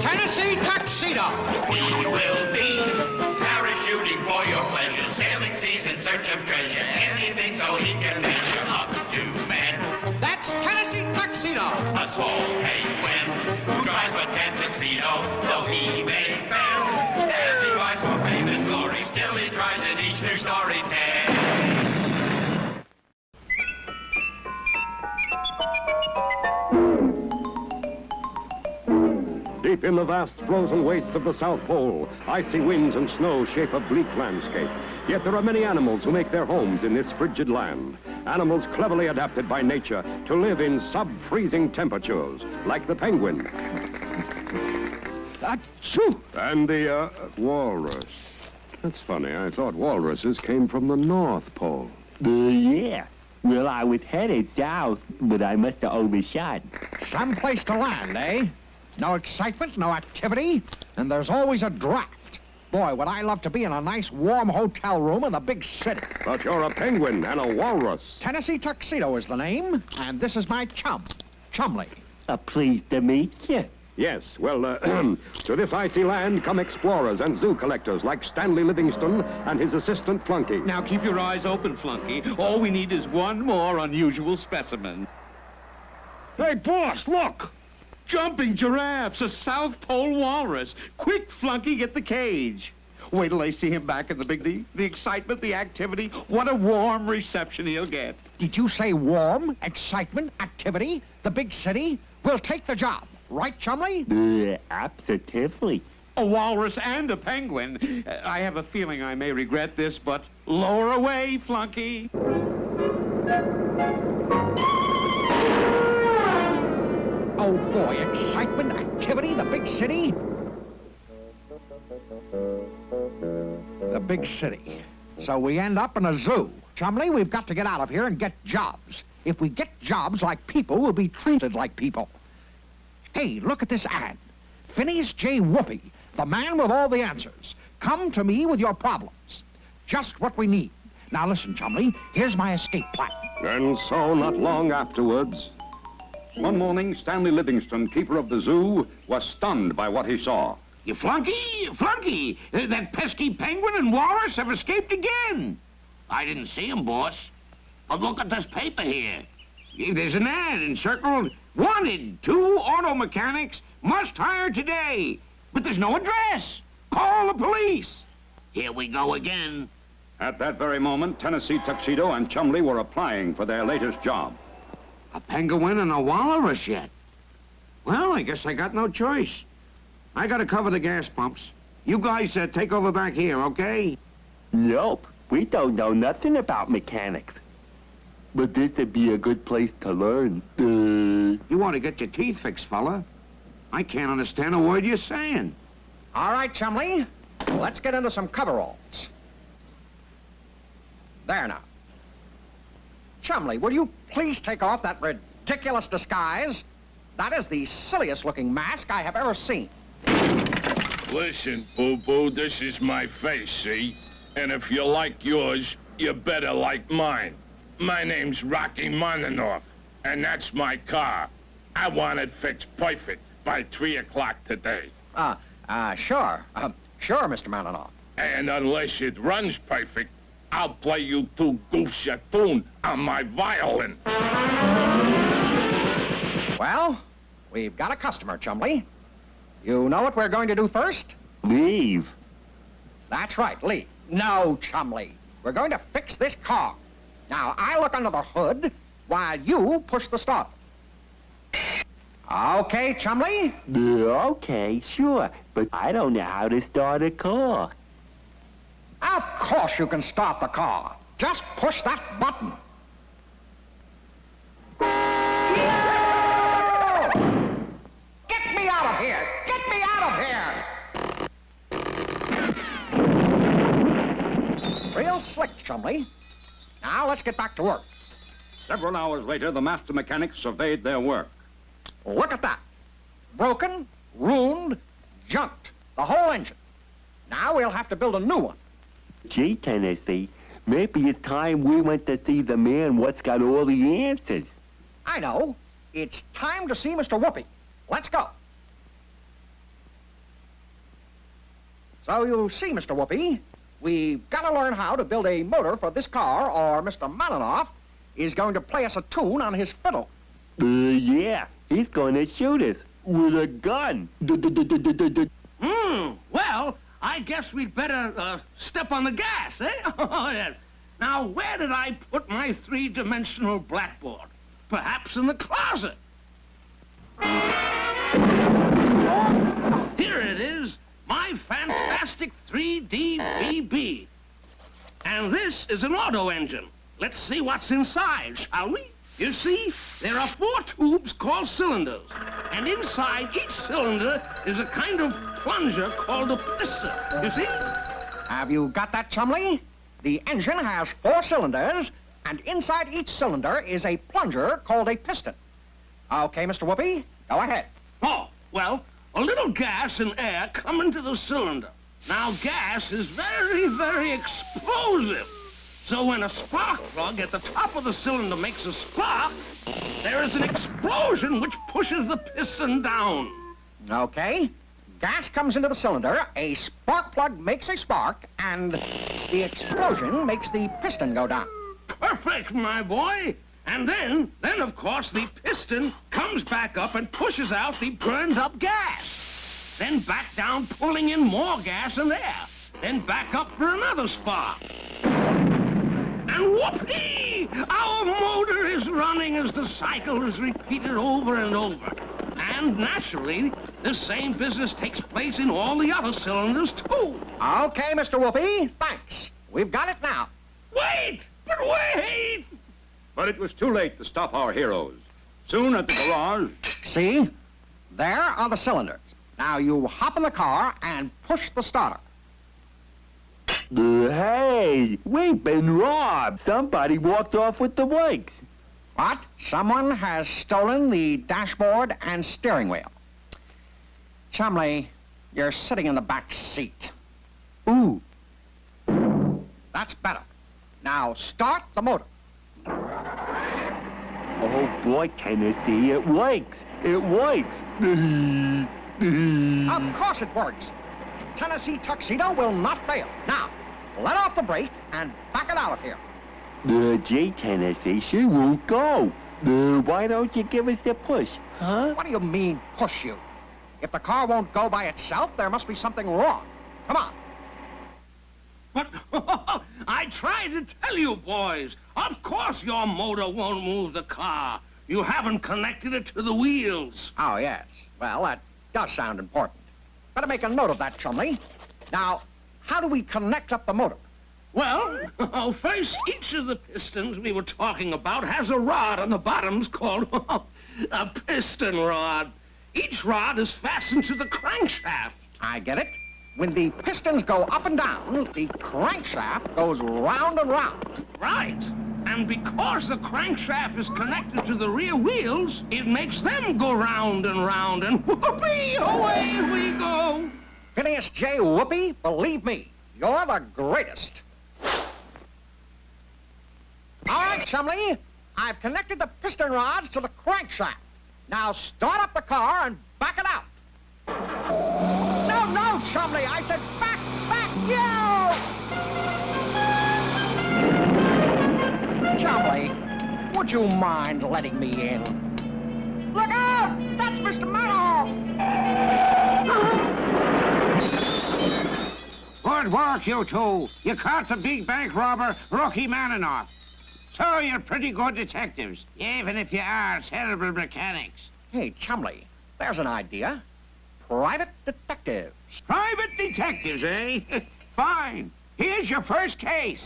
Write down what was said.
Tennessee Tuxedo. He will be parachuting for your pleasure, sailing seas in search of treasure, anything so he can measure up to men. That's Tennessee Tuxedo. A small penguin who tries but can't succeed, though he may fail. As he rides for fame and glory, still he tries in each new story tale. Deep in the vast frozen wastes of the South Pole, icy winds and snow shape a bleak landscape. Yet there are many animals who make their homes in this frigid land. Animals cleverly adapted by nature to live in sub-freezing temperatures, like the penguin. Achoo! And the, walrus. That's funny. I thought walruses came from the North Pole. Yeah. Well, I was headed south, but I must have overshot. Someplace to land, eh? No excitement, no activity, and there's always a draft. Boy, would I love to be in a nice, warm hotel room in the big city. But you're a penguin and a walrus. Tennessee Tuxedo is the name, and this is my chum, Chumley. Pleased to meet you. Yes, well, to this icy land come explorers and zoo collectors like Stanley Livingston and his assistant Flunky. Now keep your eyes open, Flunky. All we need is one more unusual specimen. Hey, boss, look! Jumping giraffes, a South Pole walrus. Quick, Flunky, get the cage. Wait till they see him back in the Big D. The excitement, the activity. What a warm reception he'll get. Did you say warm, excitement, activity, the big city? We'll take the job. Right, Chumley? Absolutely. A walrus and a penguin. I have a feeling I may regret this, but lower away, Flunky. Oh, boy, excitement, activity, the big city. The big city. So we end up in a zoo. Chumley, we've got to get out of here and get jobs. If we get jobs like people, we'll be treated like people. Hey, look at this ad. Phineas J. Whoopi, the man with all the answers. Come to me with your problems. Just what we need. Now listen, Chumley, here's my escape plan. And so, not long afterwards, one morning, Stanley Livingston, keeper of the zoo, was stunned by what he saw. You Flunky! That pesky penguin and walrus have escaped again. I didn't see 'em, boss. But look at this paper here. There's an ad encircled, wanted, 2 auto mechanics, must hire today. But there's no address. Call the police. Here we go again. At that very moment, Tennessee Tuxedo and Chumley were applying for their latest job. A penguin and a walrus yet. Well, I guess I got no choice. I gotta cover the gas pumps. You guys take over back here, okay? Nope. We don't know nothing about mechanics. But this would be a good place to learn. You want to get your teeth fixed, fella? I can't understand a word you're saying. All right, Chumley, let's get into some coveralls. There now. Chumley, will you please take off that ridiculous disguise? That is the silliest-looking mask I have ever seen. Listen, Boo-Boo, this is my face, see? And if you like yours, you better like mine. My name's Rocky Monanoff, and that's my car. I want it fixed perfect by 3 o'clock today. Sure. Sure, Mr. Malinoff. And unless it runs perfect, I'll play you 2 goofs a tune on my violin. Well, we've got a customer, Chumley. You know what we're going to do first? Leave. That's right, leave. No, Chumley. We're going to fix this car. Now, I look under the hood while you push the start. Okay, Chumley? Okay, sure. But I don't know how to start a car. Of course you can start the car. Just push that button. Get me out of here! Get me out of here! Real slick, Chumley. Now let's get back to work. Several hours later, the master mechanics surveyed their work. Look at that. Broken, ruined, junked. The whole engine. Now we'll have to build a new one. Gee, Tennessee, maybe it's time we went to see the man what's got all the answers. I know. It's time to see Mr. Whoopi. Let's go. So you see, Mr. Whoopi, we've got to learn how to build a motor for this car, or Mr. Malinoff is going to play us a tune on his fiddle. Yeah. He's gonna shoot us with a gun. Well, I guess we'd better step on the gas, eh? Oh, yes. Now, where did I put my three-dimensional blackboard? Perhaps in the closet. Here it is, my fantastic 3D BB. And this is an auto engine. Let's see what's inside, shall we? You see, there are 4 tubes called cylinders. And inside each cylinder is a kind of plunger called a piston. You see? Have you got that, Chumley? The engine has 4 cylinders, and inside each cylinder is a plunger called a piston. Okay, Mr. Whoopi, go ahead. Oh, well, a little gas and air come into the cylinder. Now, gas is very, very explosive. So when a spark plug at the top of the cylinder makes a spark, there is an explosion which pushes the piston down. Okay. Gas comes into the cylinder, a spark plug makes a spark, and the explosion makes the piston go down. Perfect, my boy. And then, of course, the piston comes back up and pushes out the burned-up gas. Then back down, pulling in more gas and air. Then back up for another spark. And whoopee! Our motor is running as the cycle is repeated over and over. And naturally, the same business takes place in all the other cylinders, too. Okay, Mr. Whoopi, thanks. We've got it now. Wait! But wait! But it was too late to stop our heroes. Soon at the garage... See? There are the cylinders. Now you hop in the car and push the starter. Hey, we've been robbed. Somebody walked off with the bikes. What? Someone has stolen the dashboard and steering wheel. Chumley, you're sitting in the back seat. Ooh. That's better. Now start the motor. Oh, boy, Tennessee, it works. It works. Of course it works. Tennessee Tuxedo will not fail. Now, let off the brake and back it out of here. Gee, Tennessee, she won't go. Why don't you give us the push, huh? What do you mean, push you? If the car won't go by itself, there must be something wrong. Come on. But I tried to tell you, boys. Of course your motor won't move the car. You haven't connected it to the wheels. Oh, yes. Well, that does sound important. Better make a note of that, Chumley. Now, how do we connect up the motor? Well, first, each of the pistons we were talking about has a rod on the bottoms called a piston rod. Each rod is fastened to the crankshaft. I get it. When the pistons go up and down, the crankshaft goes round and round. Right. And because the crankshaft is connected to the rear wheels, it makes them go round, and whoopee, away we go. Phineas J. Whoopi, believe me, you're the greatest. All right, Chumley, I've connected the piston rods to the crankshaft. Now start up the car and back it out. No, Chumley, I said back, you! Chumley, would you mind letting me in? Look out! That's Mr. Manoff! Good work, you two. You caught the big bank robber, Rookie Maninoff. So you're pretty good detectives, even if you are terrible mechanics. Hey, Chumley, there's an idea. Private detectives. Private detectives, eh? Fine. Here's your first case.